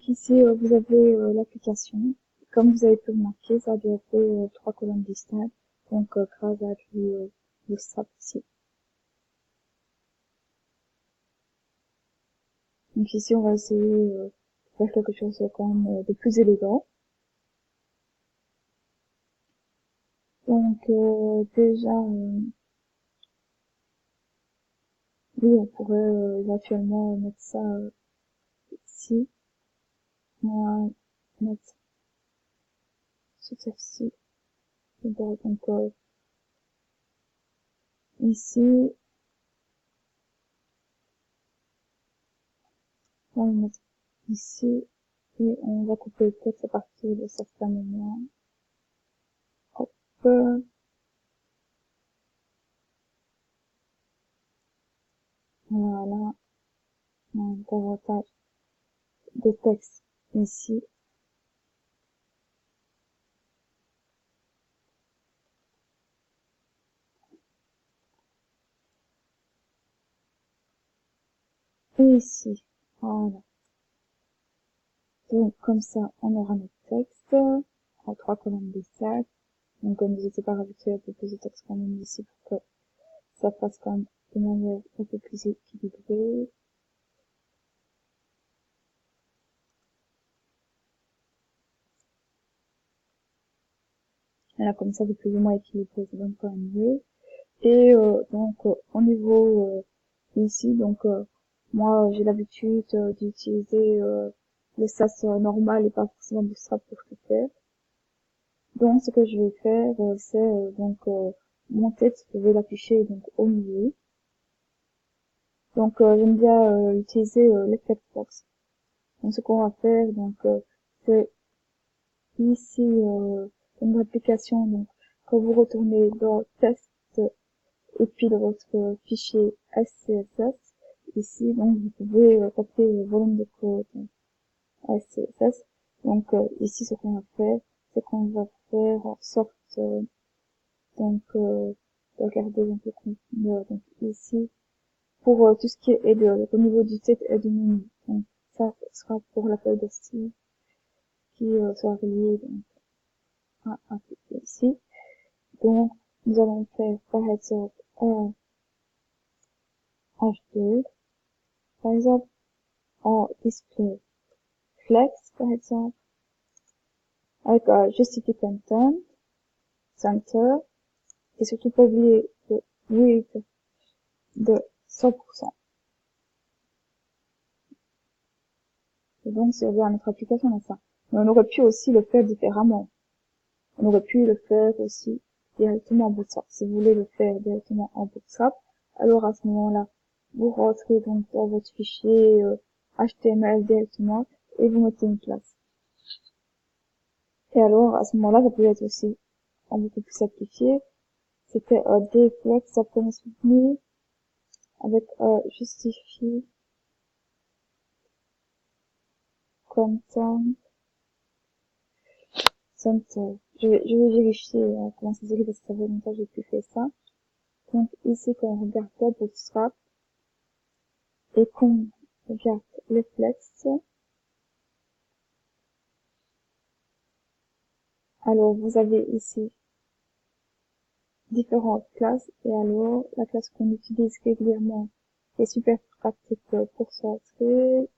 Donc ici, vous avez l'application. Comme vous avez pu remarquer, ça a déjà fait 3 colonnes distinctes. Donc grâce à du Bootstrap ici. Donc ici, on va essayer de faire quelque chose quand même de plus élégant. Donc déjà, oui, on pourrait éventuellement mettre ça ici. On va mettre ceci. Donc ici, on va le mettre ici. Et on va couper le texte à partir de certains moments. Hop. Voilà. On a davantage de texte ici. Et ici. Voilà. Donc, comme ça, on aura notre texte en 3 colonnes distinctes. Donc, n'hésitez pas à rajouter un peu plus de texte quand même ici pour que ça fasse quand même de manière un peu plus équilibrée. Là, comme ça, c'est plus ou moins équilibré, ça donne quand même mieux. Et donc, au niveau ici, donc, moi, j'ai l'habitude d'utiliser le SAS normal et pas forcément Bootstrap pour tout faire. Donc, ce que je vais faire, c'est donc mon texte, je vais l'afficher donc au milieu. Donc, j'aime bien utiliser l'effet box. Donc, ce qu'on va faire, donc, c'est ici une application. Donc, quand vous retournez dans test et puis dans votre fichier SCSS, ici, donc, vous pouvez taper volume de code SCSS. Donc, ici, ce qu'on va faire, c'est qu'on va faire en sorte donc de regarder un peu contenu donc ici pour tout ce qui est header, au niveau du titre et du menu. Donc ça sera pour la feuille de style qui sera reliée donc à ici. Donc nous allons faire par exemple un H2, par exemple en display flex par exemple avec justify content, center et surtout pas oublier le width de 100%. Et donc, si on regarde notre application, on a ça. Mais on aurait pu aussi le faire différemment. On aurait pu le faire aussi directement en Bootstrap. Si vous voulez le faire directement en Bootstrap, alors à ce moment-là, vous rentrez donc dans votre fichier HTML directement et vous mettez une classe. Et alors, à ce moment-là, ça peut être aussi un beaucoup plus simplifié. C'était un deflex après soutenu avec justify content center. Je vais vérifier comment ça s'écrit parce que ça fait longtemps que j'ai plus fait ça. Donc ici, quand on regarde la Bootstrap et qu'on regarde les flex, alors vous avez ici différentes classes et alors la classe qu'on utilise régulièrement est super pratique pour centrer.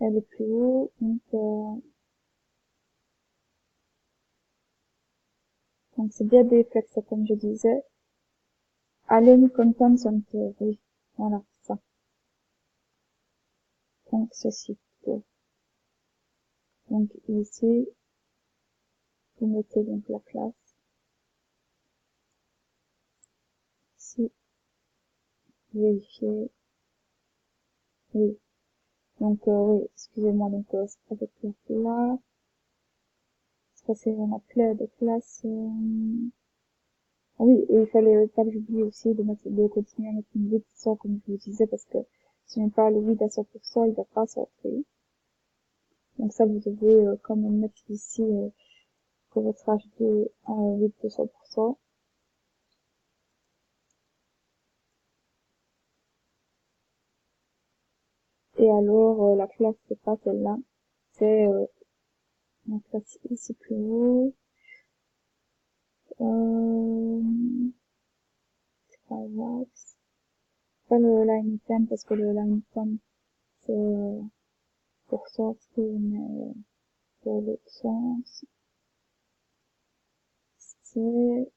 Elle est plus haut, donc c'est bien des flex comme je disais. Align Content Center, oui, voilà, ça. Donc ceci. Donc ici, vous mettez donc la classe. Ici, vérifier. Oui. Donc, oui, excusez-moi, donc, cette classe-là. Ça, c'est, on a plein de classes, oui, et il fallait pas que j'oublie aussi de continuer à mettre une width 100, comme je vous disais, parce que si on parle width à 100%, il va pas sortir. Donc ça, vous devez, quand même mettre ici, pour votre H2 un width de 100%. Et alors, la classe, c'est pas celle-là. C'est la classe ici plus haut. Euh, c'est pas grave. Pas le line item, parce que le line item, c'est pour sortir, mais dans l'autre sens. C'est...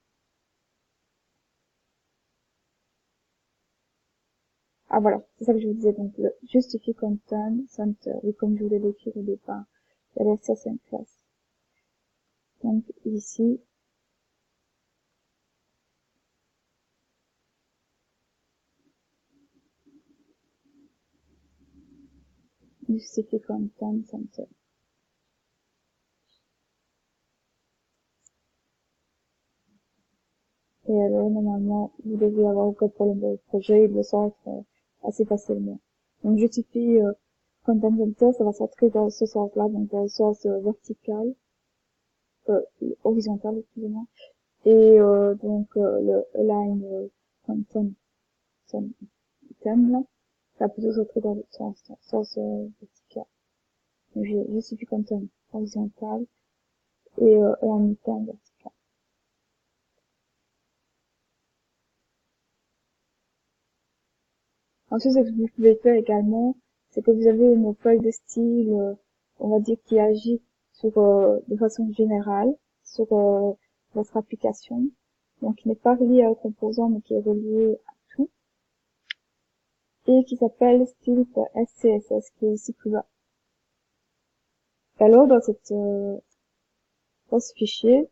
Ah voilà, c'est ça que je vous disais, donc le justify content center, oui, comme je voulais l'écrire au départ. Et alors ça, c'est une classe. Donc ici, justify content center. Et alors, normalement, vous devez avoir aucun problème de projet, il le centre assez facilement. Donc, justifie content center, ça va centrer dans ce sens-là, donc dans le sens vertical, euh, horizontal, excusez-moi. Et donc, le align content item, là, ça va plutôt centrer dans l'autre sens, dans le sens vertical. Donc, je justifie content horizontal et align item vertical. Ensuite, ce que vous pouvez faire également, c'est que vous avez une feuille de style, on va dire, qui agit sur, de façon générale sur votre application. Donc, qui n'est pas relié à un composant, mais qui est relié à tout. Et qui s'appelle style.scss, qui est ici plus bas. Et alors, dans ce fichier,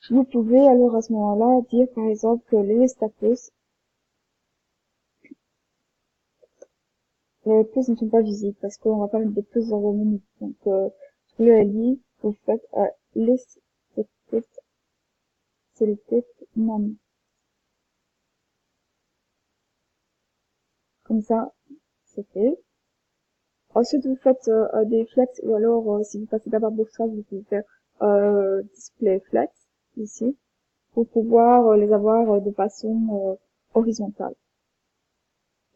vous pouvez alors à ce moment-là dire, par exemple, que les status les plus ne sont pas visibles parce qu'on va pas mettre des plus dans le menu. Donc, sur le LI, vous faites list selected none. Comme ça, c'est fait. Ensuite, vous faites des flex ou alors, si vous passez d'abord Bootstrap, vous pouvez faire display flex ici pour pouvoir les avoir de façon horizontale.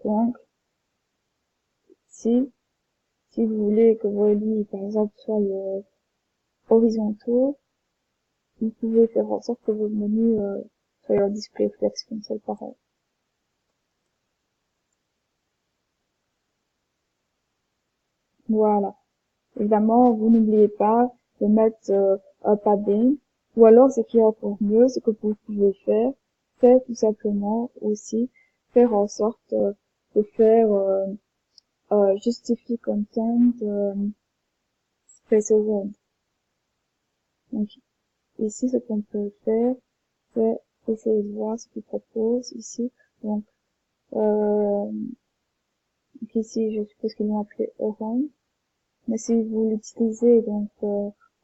Donc, si vous voulez que vos LI, par exemple, soient horizontaux, vous pouvez faire en sorte que vos menus soient en display flex comme ça, pareil. Voilà. Évidemment, vous n'oubliez pas de mettre un padding. Ou alors, ce qui est encore mieux, ce que vous pouvez faire, c'est tout simplement aussi faire en sorte de faire justify content space around. Donc, ici, ce qu'on peut faire, c'est essayer de voir ce qu'il propose ici. Donc, euh, donc ici, je suppose qu'ils l'ont appelé around. Mais si vous l'utilisez, donc,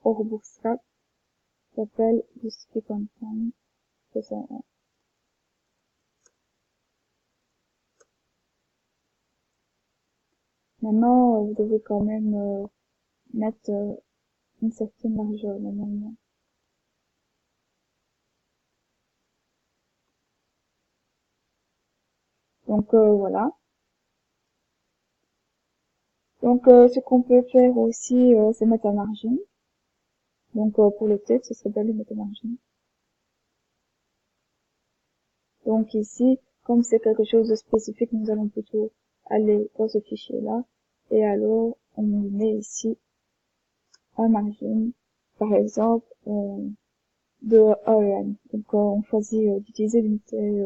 hors Bootstrap, ça s'appelle justify content. C'est ça. Maintenant, vous devez quand même mettre une certaine largeur, normalement. Donc, voilà. Donc, ce qu'on peut faire aussi, c'est mettre un margin. Donc, pour le texte, ce serait bien de mettre un margin. Donc, ici, comme c'est quelque chose de spécifique, nous allons plutôt aller dans ce fichier-là. Et alors, on met ici un margin, par exemple, de EN. Donc, on choisit d'utiliser l'unité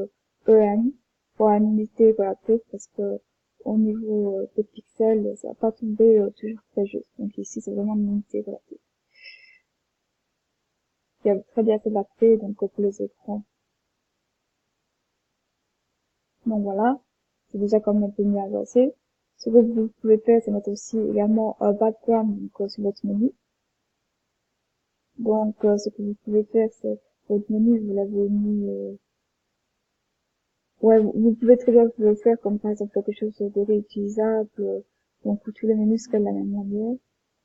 EN pour une unité relative parce que au niveau des pixels, ça va pas tomber toujours très juste. Donc ici, c'est vraiment une unité relative. Qui a très bien adapté donc pour les écrans. Donc voilà, c'est déjà quand même un peu mieux avancé. Ce que vous pouvez faire, c'est mettre aussi également un background donc, sur votre menu. Donc ce que vous pouvez faire, c'est votre menu, vous l'avez mis ouais, vous pouvez très bien le faire comme par exemple quelque chose de réutilisable, donc où tous les menus seraient de la même manière.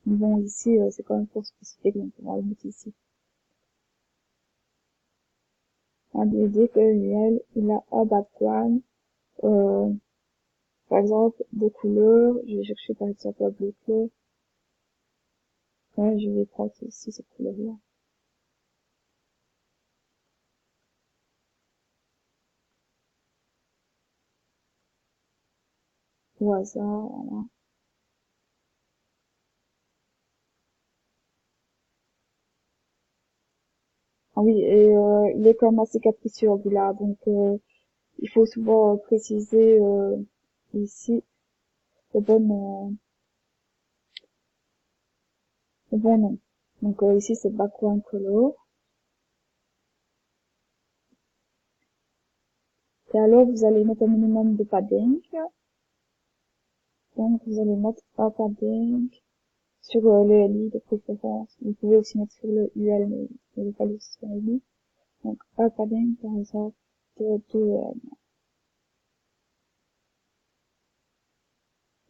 Mais bon, ici, c'est quand même trop spécifique, donc on va le mettre ici. On lui dit que Lionel, il a un background, euh, par exemple, de couleurs, je vais chercher par exemple un bleu clair. Ouais, je vais prendre ici cette couleur-là. Au hasard, voilà. Ah oui, et il est quand même assez capricieux, là, donc il faut souvent préciser ici le bon, le bon nom. Donc ici c'est background color. Et alors vous allez mettre un minimum de padding. Donc vous allez mettre un padding sur le LI de préférence. Vous pouvez aussi mettre sur le UL, mais il ne pas le sur le LI. Donc un padding par exemple de 2M.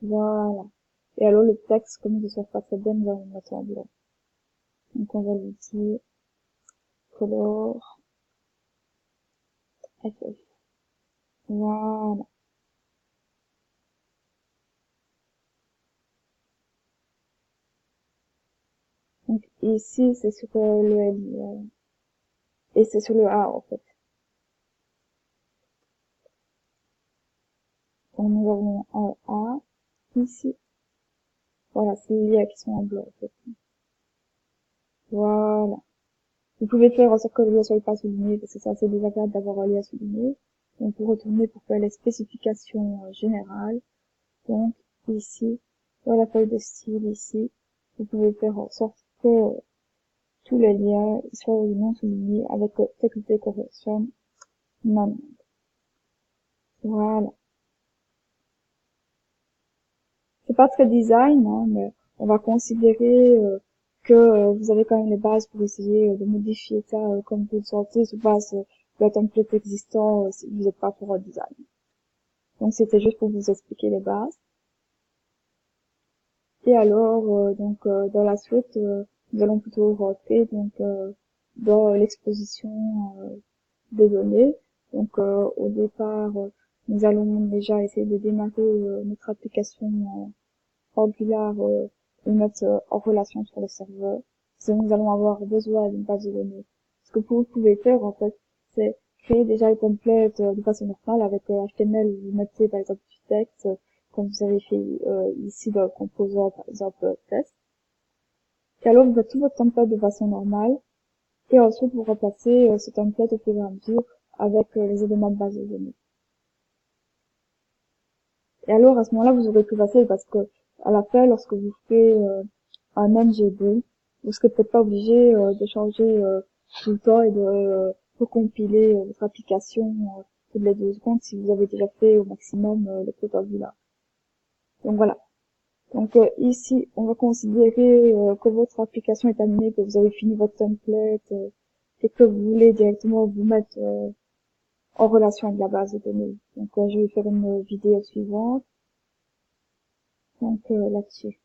Voilà. Et alors le texte, comme il ne sort pas très bien, nous allons le mettre en blanc. Donc on va lui dire color FF. Voilà. Donc ici c'est sur le LI et c'est sur le A en fait. Donc nous avons un A ici. Voilà, c'est les liens qui sont en blanc en fait. Voilà. Vous pouvez faire en sorte que le lien soit pas souligné parce que c'est assez désagréable d'avoir un lien souligné. Donc vous retournez pour faire les spécifications générales. Donc ici, dans la feuille de style ici, vous pouvez faire en sorte que tous les liens soient non soulignés avec Text Decoration None. Voilà. C'est pas très design, hein, mais on va considérer que vous avez quand même les bases pour essayer de modifier ça comme vous le sentez sur base d'un template existant si vous n'êtes pas pour un design. Donc c'était juste pour vous expliquer les bases. Et alors dans la suite, nous allons plutôt rentrer dans l'exposition des données. Donc au départ, nous allons déjà essayer de démarrer notre application Angular et mettre en relation sur le serveur. Si nous allons avoir besoin d'une base de données. Ce que vous pouvez faire en fait, c'est créer déjà le template de façon normale avec HTML. Vous mettez par exemple du texte, comme vous avez fait ici dans le composant par exemple test. Et alors vous faites tout votre template de façon normale et ensuite vous remplacez ce template au fur et à mesure avec les éléments de base de données. Et alors, à ce moment-là, vous aurez tout facile parce que, à la fin, lorsque vous faites un NGB, vous serez peut-être pas obligé de changer tout le temps et de recompiler votre application toutes les 2 secondes si vous avez déjà fait au maximum le code Angular. Donc voilà. Donc ici, on va considérer que votre application est terminée, que vous avez fini votre template et que vous voulez directement vous mettre en relation avec la base de données. Donc je vais faire une vidéo suivante. Donc là-dessus.